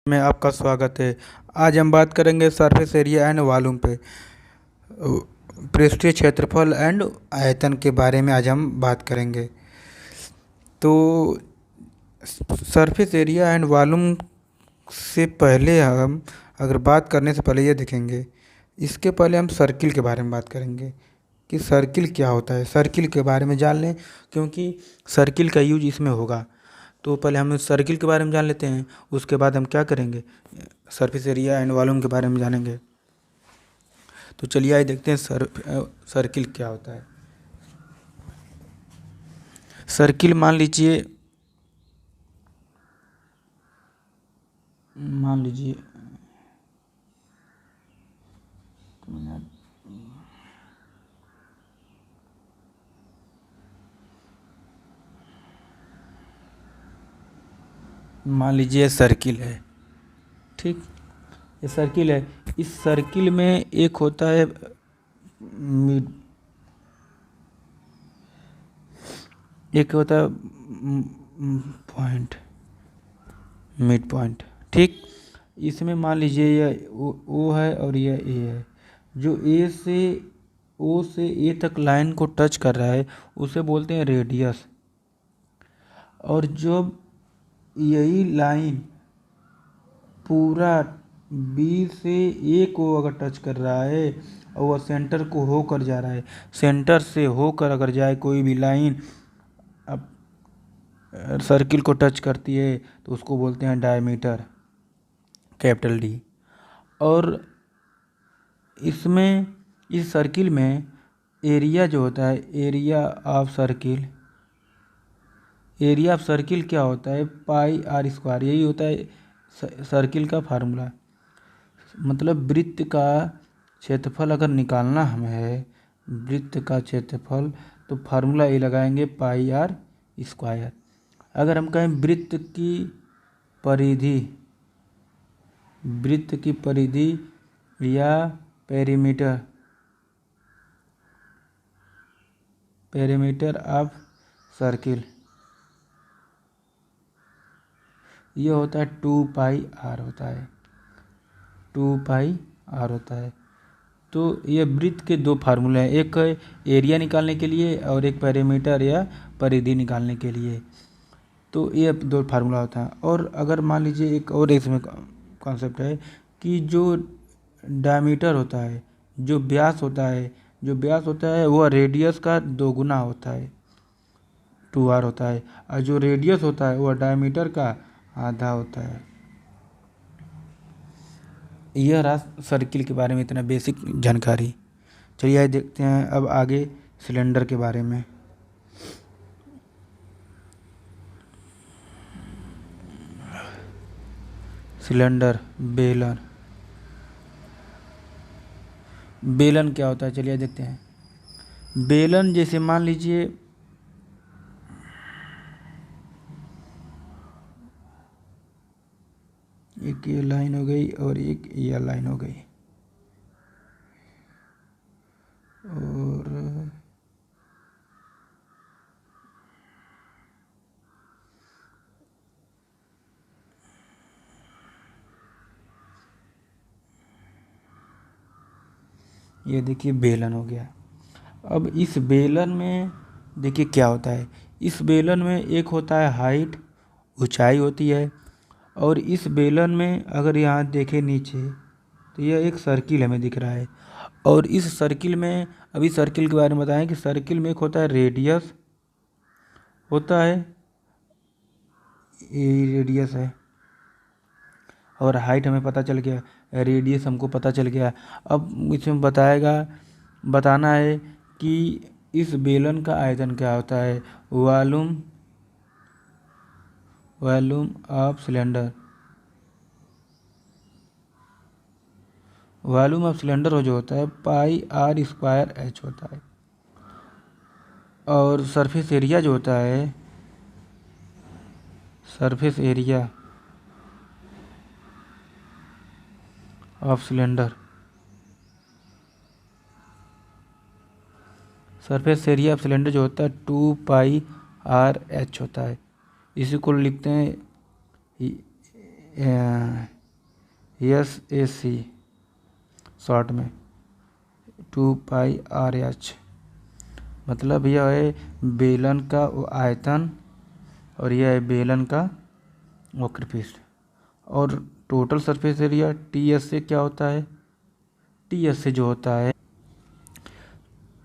में आपका स्वागत है। आज हम बात करेंगे सरफेस एरिया एंड वॉल्यूम पे। पृष्ठीय क्षेत्रफल एंड आयतन के बारे में आज हम बात करेंगे। तो सरफेस एरिया एंड वॉल्यूम से पहले हम अगर बात करने से पहले ये देखेंगे, इसके पहले हम सर्किल के बारे में बात करेंगे कि सर्किल क्या होता है। सर्किल के बारे में जान लें क्योंकि सर्किल का यूज इसमें होगा। तो पहले हम सर्किल के बारे में जान लेते हैं, उसके बाद हम क्या करेंगे, सरफेस एरिया एंड वॉल्यूम के बारे में जानेंगे। तो चलिए आइए देखते हैं सर्किल क्या होता है। सर्किल मान लीजिए सर्किल है, ठीक। ये सर्किल है। इस सर्किल में एक होता है मिड पॉइंट, ठीक। इसमें मान लीजिए यह ओ है और यह ए है। जो ओ से ए तक लाइन को टच कर रहा है उसे बोलते हैं रेडियस। और जब यही लाइन पूरा बी से ए को अगर टच कर रहा है और वह सेंटर को होकर जा रहा है, सेंटर से होकर अगर जाए कोई भी लाइन अब सर्किल को टच करती है तो उसको बोलते हैं डायमीटर, कैपिटल डी। और इसमें इस सर्किल में एरिया जो होता है, एरिया ऑफ सर्किल क्या होता है, पाई आर स्क्वायर। यही होता है सर्किल का फार्मूला। मतलब वृत्त का क्षेत्रफल अगर निकालना हमें है, वृत्त का क्षेत्रफल, तो फार्मूला ये लगाएंगे पाई आर स्क्वायर। अगर हम कहें वृत्त की परिधि या पेरीमीटर ऑफ सर्किल, ये होता है 2 पाई आर होता है। तो ये वृत्त के दो फार्मूले हैं, एक एरिया निकालने के लिए और एक पेरीमीटर या परिधि निकालने के लिए। तो ये दो फार्मूला होता है। और अगर मान लीजिए एक और इसमें कॉन्सेप्ट है कि जो डायमीटर होता है, जो व्यास होता है वह रेडियस का 2 गुना होता है, 2r होता है। और जो रेडियस होता है वह डायमीटर का आधा होता है। यह रहा सर्किल के बारे में इतना बेसिक जानकारी। चलिए आइए देखते हैं अब आगे सिलेंडर के बारे में। सिलेंडर, बेलन क्या होता है, चलिए देखते हैं। बेलन जैसे मान लीजिए एक ये लाइन हो गई और एक ये लाइन हो गई, और ये देखिए बेलन हो गया। अब इस बेलन में देखिए क्या होता है, इस बेलन में एक होता है हाइट, ऊंचाई होती है। और इस बेलन में अगर यहाँ देखें नीचे तो यह एक सर्किल हमें दिख रहा है। और इस सर्किल में, अभी सर्किल के बारे में बताएं कि सर्किल में एक होता है रेडियस होता है, ये रेडियस है। और हाइट हमें पता चल गया, रेडियस हमको पता चल गया। अब इसमें बताना है कि इस बेलन का आयतन क्या होता है, volume of cylinder. Volume of cylinder जो होता है पाई आर स्क्वायर एच होता है। और सरफेस एरिया जो होता है, surface area of cylinder, surface area of cylinder जो होता है 2 पाई आर एच होता है। इसी को लिखते हैं SAC शॉर्ट में 2πRH। मतलब यह है बेलन का आयतन और यह है बेलन का वक्रपृष्ठ। और टोटल सरफेस एरिया TS से क्या होता है, TS से जो होता है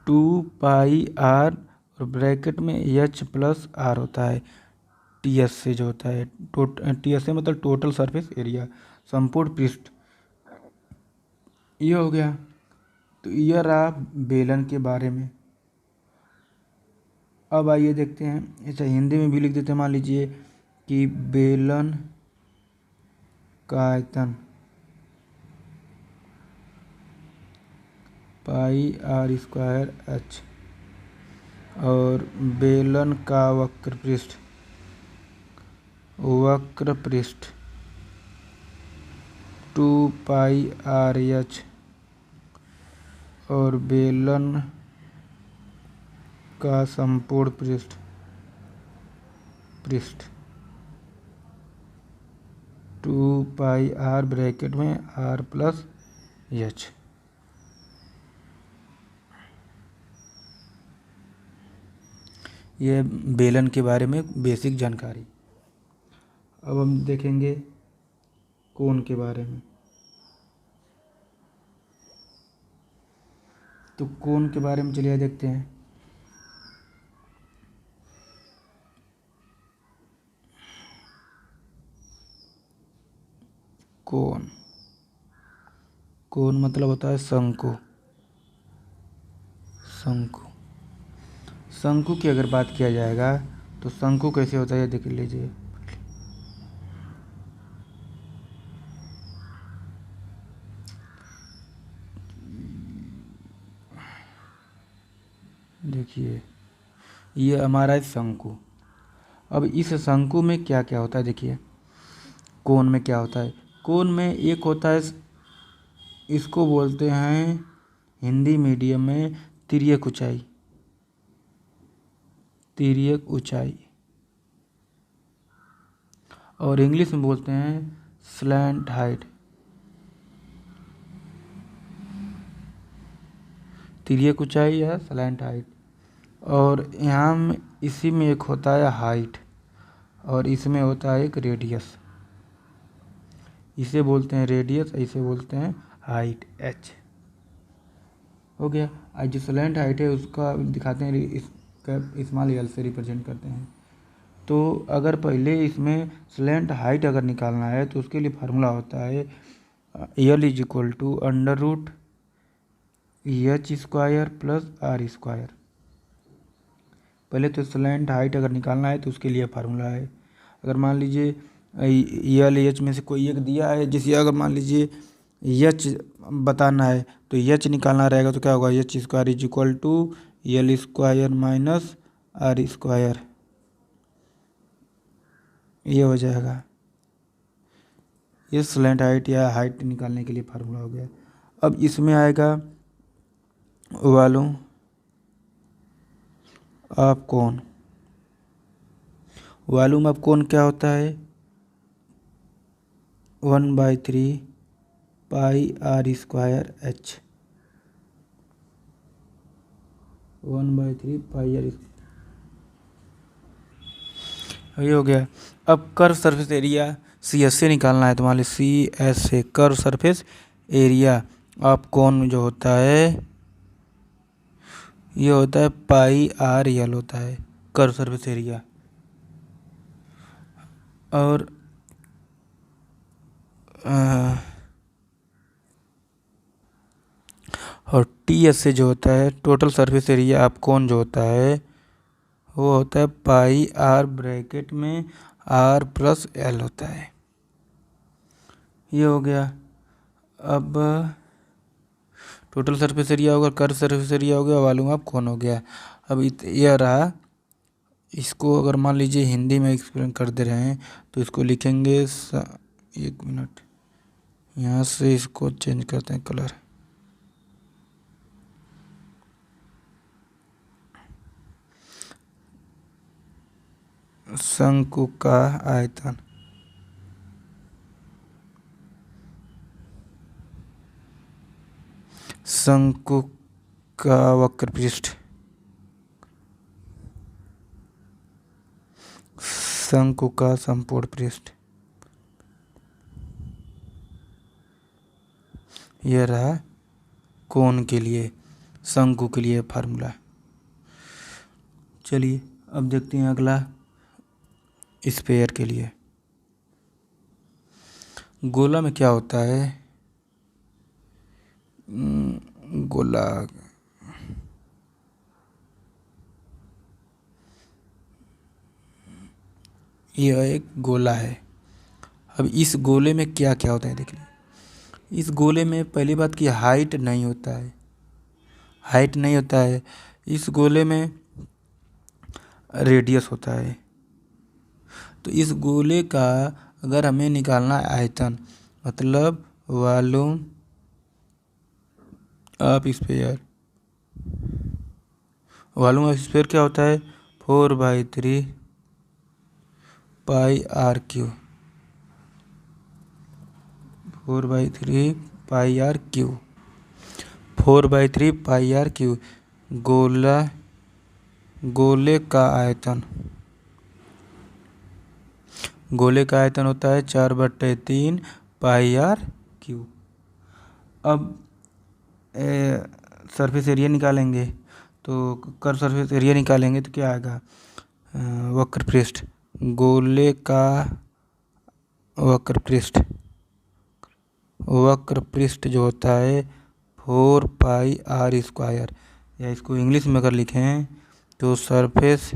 2πR और ब्रैकेट में H+R होता है। TS से जो होता है TS से मतलब टोटल सरफेस एरिया, संपूर्ण पृष्ठ। ये हो गया। तो ये रहा बेलन के बारे में। अब आइए देखते हैं, अच्छा हिंदी में भी लिख देते हैं। मान लीजिए कि बेलन का आयतन πr² H और बेलन का वक्रपृष्ठ 2πRH और बेलन का संपूर्ण पृष्ठ 2πR ब्रैकेट में R+H। ये बेलन के बारे में बेसिक जानकारी। अब हम देखेंगे कोण के बारे में। तो कोण के बारे में चलिए देखते हैं। कोण मतलब होता है शंकु। शंकु की अगर बात किया जाएगा तो शंकु कैसे होता है देख लीजिए। देखिए ये हमारा है शंकु। अब इस शंकु में क्या क्या होता है देखिए। कोण में क्या होता है, कोण में एक होता है, इसको बोलते हैं हिंदी मीडियम में तिर्यक ऊंचाई और इंग्लिश में बोलते हैं स्लैंट हाइट। तिर्यक ऊंचाई या स्लैंट हाइट। और यहाँ इसी में एक होता है हाइट और इसमें होता है एक रेडियस। इसे बोलते हैं रेडियस, इसे बोलते हैं हाइट H। हो गया। आज जो स्लैंट हाइट है उसका दिखाते हैं, इसका स्मॉल l से रिप्रेजेंट करते हैं। तो अगर पहले इसमें स्लैंट हाइट अगर निकालना है तो उसके लिए फार्मूला होता है L = √H² + R²। पहले तो स्लैंट हाइट अगर निकालना है तो उसके लिए फार्मूला है। अगर मान लीजिए H में से कोई एक दिया है, जैसे अगर मान लीजिए H बताना है तो H निकालना रहेगा तो क्या होगा, H² = L² - R²। ये हो जाएगा। ये स्लैंट हाइट या हाइट निकालने के लिए फार्मूला हो गया। अब इसमें आएगा वॉल्यूम ऑफ कोण। वॉल्यूम ऑफ कोण क्या होता है, 1/3πr²H। 1/3πr। ये हो गया। अब कर्व सरफेस एरिया CS से निकालना है तो मान लीजिए CS से कर्व सरफेस एरिया ऑफ कोण जो होता है ये होता है πRL होता है कर्व सरफेस एरिया। और TS से जो होता है टोटल सरफेस एरिया ऑफ कोण जो होता है वो होता है πR ब्रैकेट में R+L होता है। ये हो गया। अब टोटल सरफेस एरिया होगा, कर्व सरफेस एरिया हो गया, वॉल्यूम ऑफ कोण हो गया। अब यह रहा। इसको अगर मान लीजिए हिंदी में एक्सप्लेन कर दे रहे हैं तो इसको लिखेंगे 1 मिनट, यहाँ से इसको चेंज करते हैं कलर। शंकु का आयतन शंकु का वक्र पृष्ठ, शंकु का संपूर्ण पृष्ठ। यह रहा कोण के लिए, शंकु के लिए फार्मूला। चलिए अब देखते हैं अगला स्फीयर के लिए। गोला में क्या होता है, गोला यह एक गोला है। अब इस गोले में क्या क्या होता है देख लीजिए। इस गोले में पहली बात की हाइट नहीं होता है, हाइट नहीं होता है। इस गोले में रेडियस होता है। तो इस गोले का अगर हमें निकालना है आयतन, मतलब volume of sphere, volume of sphere क्या होता है 4/3 pi r cube, 4/3 pi r cube, 4/3 pi r cube. गोले का आयतन, गोले का आयतन होता है 4/3 पाई आर क्यू। अब सरफेस एरिया निकालेंगे, तो कर्व सरफेस एरिया निकालेंगे तो क्या आएगा, वक्र पृष्ठ, गोले का वक्र पृष्ठ, वक्र पृष्ठ जो होता है 4πr², या इसको इंग्लिश में अगर लिखें तो surface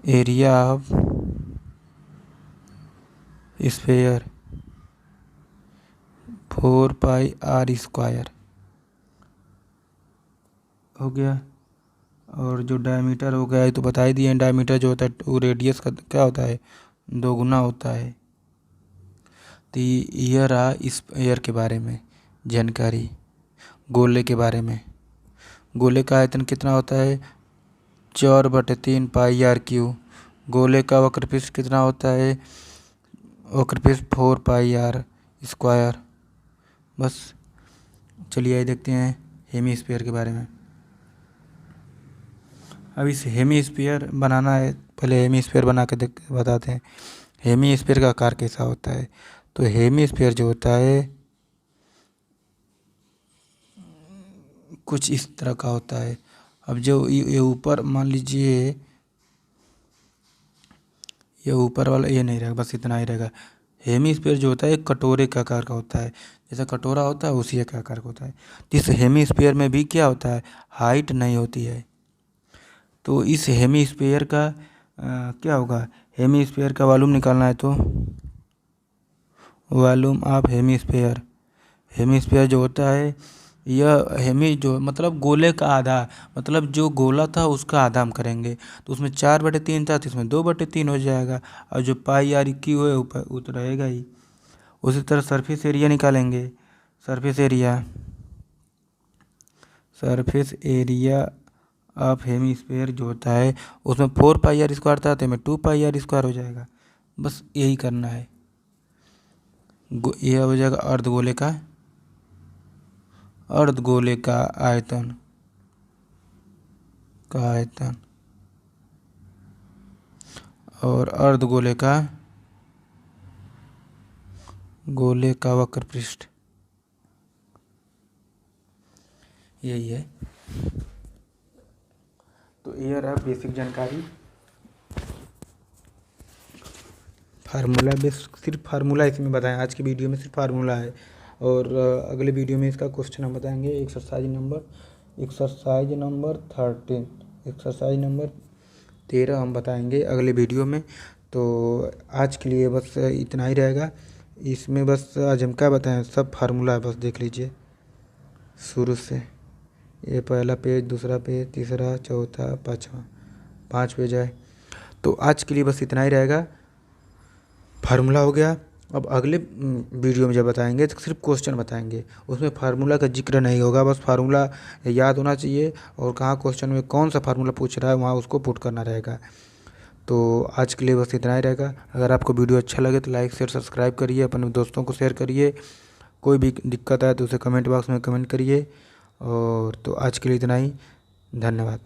area of sphere 4πr² हो गया। और जो डायमीटर हो गया है तो बता ही दिए, डायमीटर जो होता है वो रेडियस का क्या होता है, दोगुना होता है। तो यह रहा इस एयर के बारे में जानकारी। गोले के बारे में, गोले का आयतन कितना होता है 4/3 पाई आर क्यू। गोले का वक्र पृष्ठ कितना होता है, वक्र पृष्ठ 4πr²। बस चलिए आइए देखते हैं हेमीस्फीयर के बारे में। अब इस हेमीस्फीयर बनाना है, पहले हेमीस्फीयर बना के बताते हैं हेमीस्फीयर का आकार कैसा होता है। तो हेमीस्फीयर जो होता है कुछ इस तरह का होता है। अब जो ये ऊपर मान लीजिए, ये ऊपर वाला ये नहीं रहेगा, बस इतना ही रहेगा। हेमीस्फीयर जो होता है एक कटोरे के आकार का होता है, जैसा कटोरा होता है उसी के आकार का होता है। इस हेमीस्फीयर में भी क्या होता है, हाइट नहीं होती है। तो इस हेमीस्फीयर का क्या होगा, हेमीस्फीयर का वॉल्यूम निकालना है तो वॉल्यूम ऑफ हेमीस्फीयर, हेमीस्फीयर जो होता है यह हेमी जो मतलब गोले का आधा, मतलब जो गोला था उसका आधा हम करेंगे, तो उसमें 4/3 था तो इसमें 2/3 हो जाएगा। और जो पाई आर क्यू है ऊपर वो तो रहेगा ही। उसी तरह सरफेस एरिया निकालेंगे, surface area, surface area of hemisphere जो होता है उसमें 4πr² था तो में 2πr² हो जाएगा। बस यही करना है। यह हो जाएगा अर्धगोले का, अर्धगोले का आयतन, और अर्धगोले का, गोले का वक्र पृष्ठ, यही है। तो ये रहा बेसिक जानकारी। फार्मूला बेस, सिर्फ फार्मूला इसमें बताएं, आज की वीडियो में सिर्फ फार्मूला है। और अगले वीडियो में इसका क्वेश्चन हम बताएंगे। एक्सरसाइज नंबर 13, एक्सरसाइज नंबर 13 हम बताएंगे अगले वीडियो में। तो आज के लिए बस इतना ही रहेगा। इसमें बस आज हम क्या बताएं, सब फार्मूला है, बस देख लीजिए शुरू से। ये पहला पेज, दूसरा पेज, तीसरा, चौथा, पाँचवा, 5 पेज है। तो आज के लिए बस इतना ही रहेगा। फार्मूला हो गया। अब अगले वीडियो में जब बताएंगे तो सिर्फ क्वेश्चन बताएंगे, उसमें फार्मूला का जिक्र नहीं होगा। बस फार्मूला याद होना चाहिए और कहाँ क्वेश्चन में कौन सा फार्मूला पूछ रहा है वहाँ उसको पुट करना रहेगा। तो आज के लिए बस इतना ही रहेगा। अगर आपको वीडियो अच्छा लगे तो लाइक शेयर सब्सक्राइब करिए, अपने दोस्तों को शेयर करिए कोई भी दिक्कत आए तो उसे कमेंट बॉक्स में कमेंट करिए। और तो आज के लिए इतना ही, धन्यवाद।